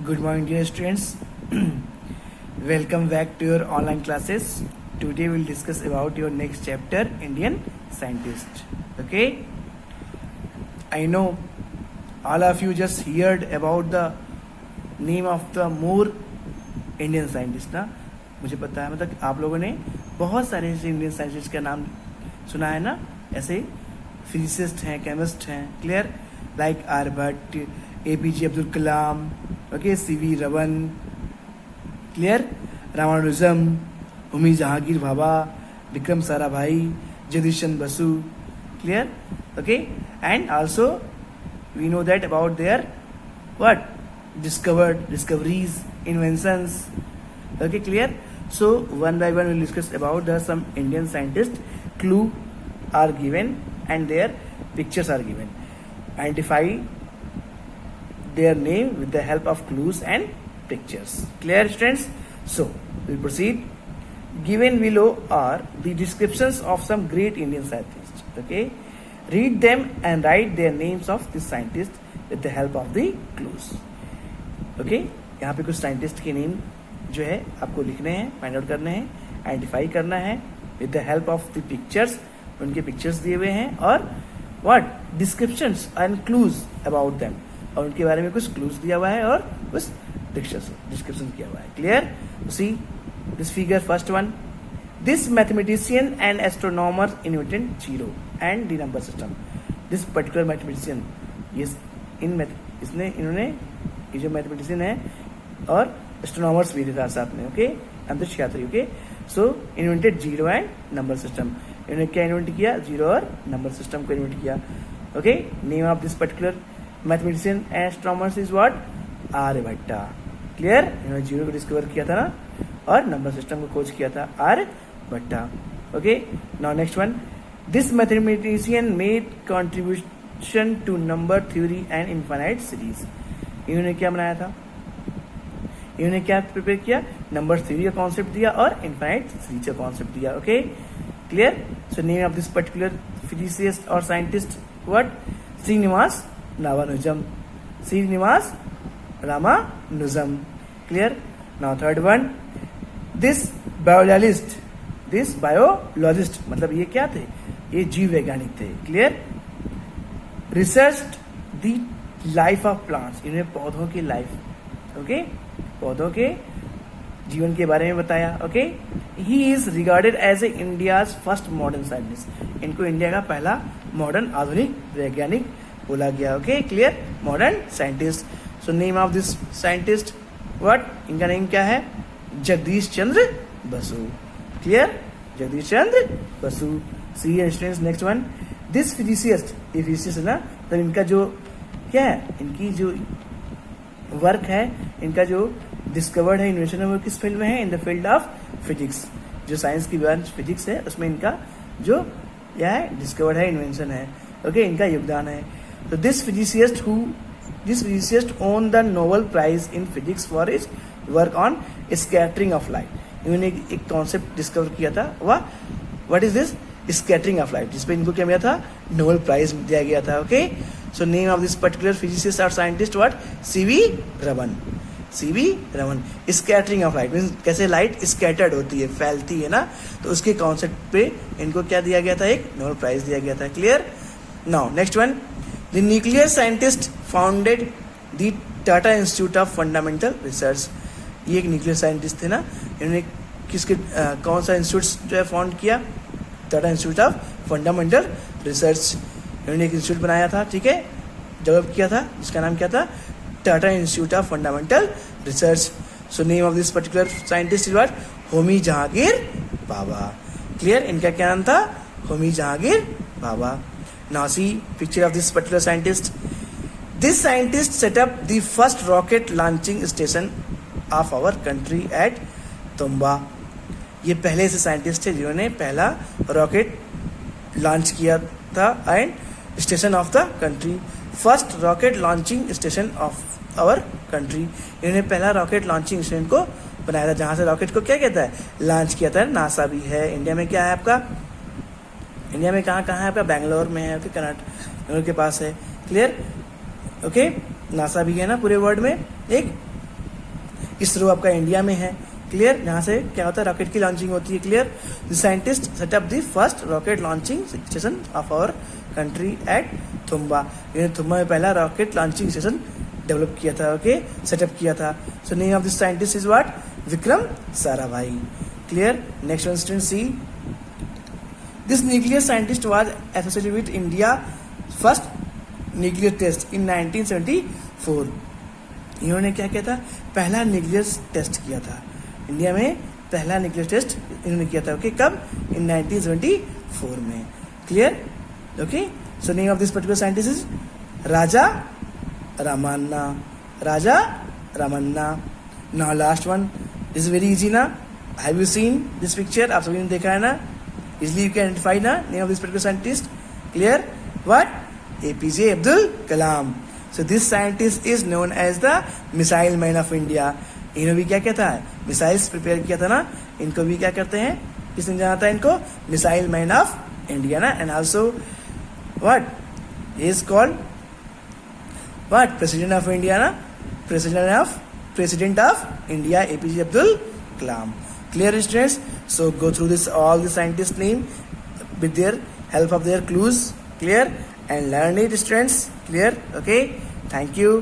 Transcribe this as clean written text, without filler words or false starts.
Good morning, dear students. Welcome back to your online classes. Today we'll discuss about your next chapter, Indian scientist. Okay? I know all of you just heard about the name of the more Indian scientist ना. मुझे पता है, मतलब आप लोगों ने बहुत सारे ऐसे इंडियन साइंटिस्ट का नाम सुना है ना. ऐसे फिजिसिस्ट हैं, केमिस्ट हैं, clear, like Aryabhatta, APJ Abdul Kalam, okay, CV Raman, clear, Ramanujam, Homi Jehangir Bhabha, Vikram Sarabhai, Jagdish Chandra Basu, clear, okay. And also we know that about their what discoveries, inventions, okay, clear. So one by one we'll discuss about the some Indian scientists. Clue are given and their pictures are given. Identify their name with the help of clues and pictures. Clear, students? So we'll proceed. Given below are the descriptions of some great Indian scientists. Okay, read them and write their names of the scientists with the help of the clues. Okay, यहाँ पे कुछ scientist के name जो है आपको लिखने हैं, find out करने हैं, आइडेंटिफाई करना है with the help of the pictures. उनके पिक्चर्स दिए हुए हैं और what descriptions and clues about them, और उनके बारे में कुछ क्लूज दिया हुआ है और कुछ डिस्क्रिप्शन किया हुआ है. Clear? See this figure, first one, this mathematician and astronomer invented zero and the number system. This particular mathematician, ये इन्होंने ये जो मैथमेटिशियन है और एस्ट्रोनॉमर्स भी थे साथ में, ओके, अंतरिक्ष यात्री, okay. So invented zero and number system. इन्होंने क्या इन्वेंट किया? जीरो और नंबर सिस्टम को इन्वेंट किया. Okay, name of this particular mathematician and astronomers is what? Aryabhatta. Clear? इन्होंने जीरो को डिस्कवर किया था ना और नंबर सिस्टम को खोज किया था, Aryabhatta. Okay, now next one, this mathematician made contribution to number theory and infinite series. इन्होंने क्या बनाया था? इन्होंने क्या प्रिपेयर किया? नंबर थ्योरी का कॉन्सेप्ट दिया और इनफाइनाइट सीरीज का कॉन्सेप्ट दिया. Okay, clear? So name of this particular physicist और scientist what? Srinivasa Ramanujan. Srinivasa Ramanujan. Clear? Now third one, this biologist. This biologist मतलब ये क्या थे? ये जीव वैज्ञानिक थे. Clear? Research the life of plants. इन्होंने पौधों की लाइफ, ओके, पौधों के जीवन के बारे में बताया. Okay, he is regarded as a India's first modern scientist. इनको इंडिया का पहला मॉडर्न आधुनिक वैज्ञानिक बोला गया. Okay, clear? Modern scientist. So name of this scientist what? इनका नेम क्या है? Jagadish Chandra Basu. Clear? Jagadish Chandra Basu. See students, next one, this physicist. ये फिजिसिस्ट है ना, तो इनका जो क्या है, इनकी जो वर्क है, इनका जो डिस्कवर्ड है, इन्वेंशन है, वो किस फील्ड में है? In the field of physics. जो साइंस की ब्रांच फिजिक्स है उसमें इनका जो क्या है, डिस्कवर्ड है, इन्वेंशन है. ओके, इनका योगदान है. तो this physicist won the Nobel prize in physics for his work on scattering of light. इन्होंने एक कॉन्सेप्ट डिस्कवर किया था, वह what is this? Scattering of light, जिसपे इनको क्या मिला था? नोबेल प्राइज दिया गया था. Okay, so name of this particular physicist और scientist what? CV Raman. CV Raman. Scattering of light means कैसे लाइट स्कैटर्ड होती है, फैलती है ना, तो उसके कॉन्सेप्ट पे इनको क्या दिया गया था? एक नोबेल प्राइज दिया गया था. Clear? Now next one, the nuclear scientist founded the Tata institute of fundamental research. ये एक न्यूक्लियर साइंटिस्ट थे ना, इन्होंने किसके कौन सा इंस्टीट्यूट जो है फाउंड किया? Tata institute of fundamental research. इन्होंने एक इंस्टीट्यूट बनाया था, ठीक है, डेवलप किया था, जिसका नाम क्या था? Tata institute of fundamental research. So name of this particular scientist is what? Homi Jehangir Bhabha. Clear? इनका क्या नाम था? Homi Jehangir Bhabha. Now see picture of this particular scientist. This scientist set up the first rocket launching station of our country at Thumba. ये पहले से scientist थे जिन्होंने पहला रॉकेट लॉन्च किया था and station of the country. First rocket launching station of our country. इन्होंने पहला रॉकेट लॉन्चिंग स्टेशन को बनाया था, जहां से रॉकेट को क्या कहता है? लॉन्च किया था. नासा भी है इंडिया में. क्या है आपका? इंडिया में कहाँ है आपका? बैंगलोर में है, ओके, कर्नाटक के पास है. क्लियर? ओके, नासा भी है ना पूरे वर्ल्ड में एक इसरो आपका इंडिया में है, क्लियर। यहाँ से क्या होता है, रॉकेट की लॉन्चिंग होती है, clear. The scientist set up the first rocket launching station of our country at Thumba. इन्होंने थुम्बा में पहला रॉकेट लॉन्चिंग स्टेशन डेवलप किया था, ओके, सेटअप किया था। So name of this scientist is what, Vikram Sarabhai, clear. Next one student see, this nuclear scientist was associated with India first nuclear test in 1974। इन्होंने क्या किया था, पहला न्यूक्लियर टेस्ट किया था इंडिया में, पहला न्यूक्लियर टेस्ट इन्होंने किया था, ओके, कब, इन 1974 में, clear, okay. So name of this particular scientist is Raja Ramanna, Raja Ramanna. Now last one is very easy ना, have you seen this picture, आप सभी ने देखा है ना, इजली यू कैन आइडेंटिफाई ना name of this particular scientist, clear, what, APJ Abdul Kalam. So this scientist is known as the missile man of India. इन्होंने भी क्या किया था, मिसाइल्स प्रिपेयर किया था ना, इनको भी क्या करते हैं, किसने जाना था इनको, मिसाइल मैन ऑफ इंडिया ना। And also what is called, what, president of India ना, president of India APJ Abdul Kalam, clear students. So go through this all the scientist name with their help of their clues, clear, and learn it students, clear, okay, thank you.